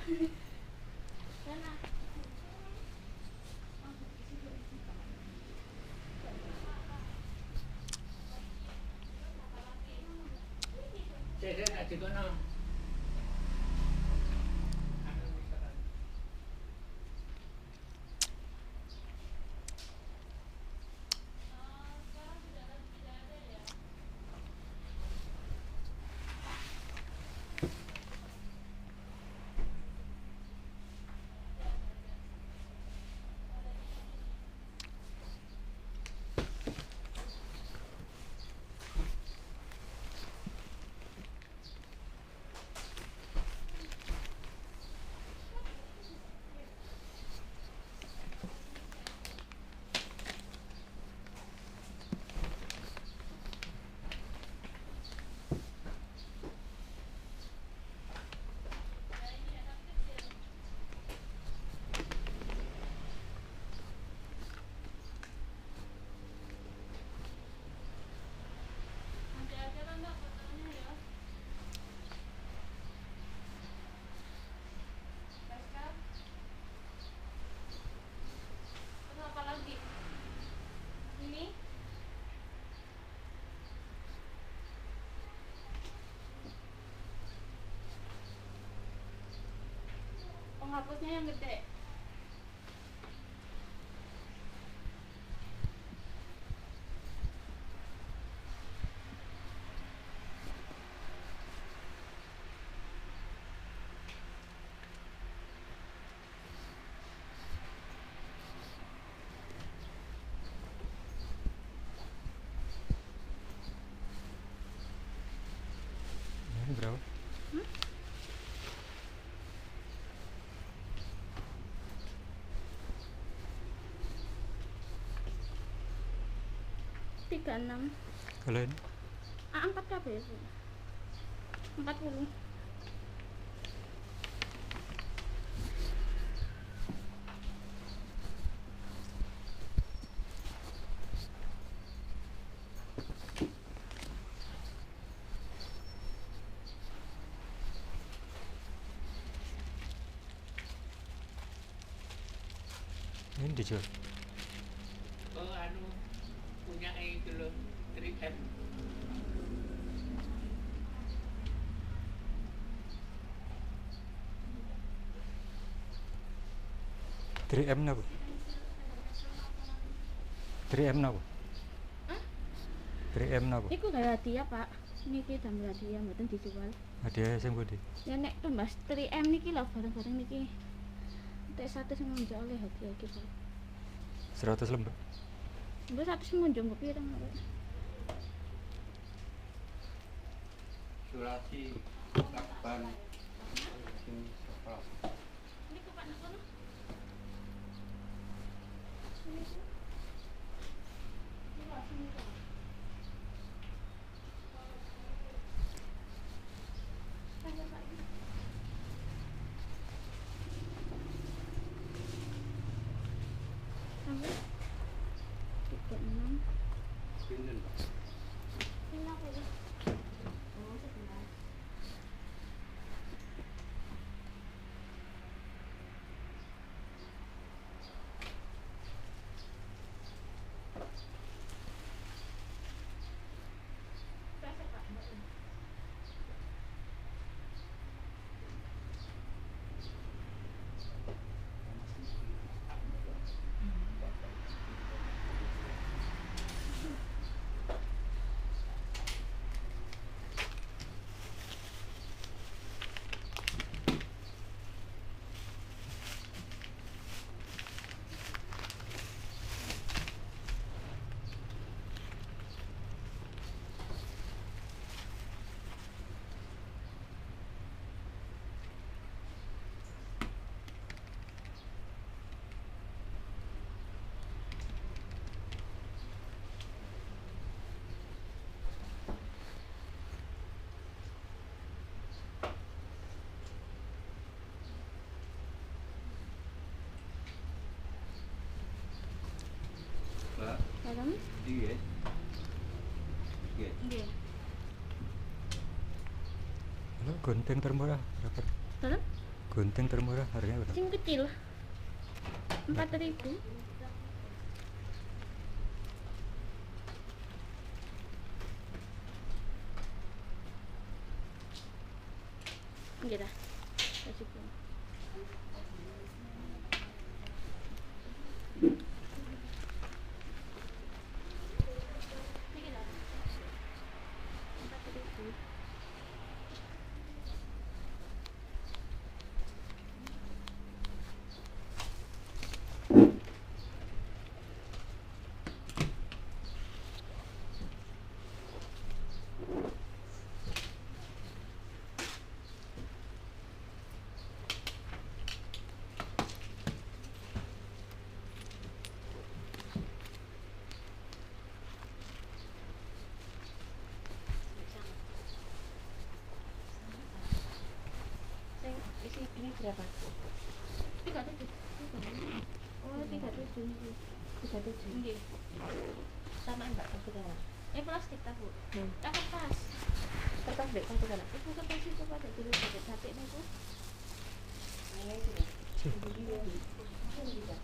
Saya tak cukup no. Penghapusnya yang gede. Ini berapa? Tiga 36. Kalau ini Angkat kabeh ya, 40. ini dijual. Oh anu punya itu loh 3M. 3M napa? 3M napa? 3M napa? Iku gak hadiah, Pak. Niki damel hadiah mboten dijual. Hadiah sing pundi? Ya nek tembas 3M niki lho barang-barang niki. Tek 100 sing njok oleh hadiah iki, Pak. 100 lembar. Mbok 100 munjung kok pirang, Pak? Surati Lakban Niku Pak nak kono. Sampai 36. Pinten Pak? Ini apa ya? Oh, sebelah. Pak, Dalam? iya. Iya. Nggih. Lho gunting termurah berapa? Dalam? Gunting termurah harganya berapa? Sing kecil 4.000. Nggih dah. Kasih pun. Niki dah. 4.000. Isi ini berapa? 37. Oh, 37 nih. 37. Nggih. Samaan Mbak satu kan? Plastik ta, Bu? Hmm. Tak kertas. Kertas dek satu kan? Ibu kertas itu pada dulu sakit hati niku. Ini aja ya. Ini dia. Ini bisa.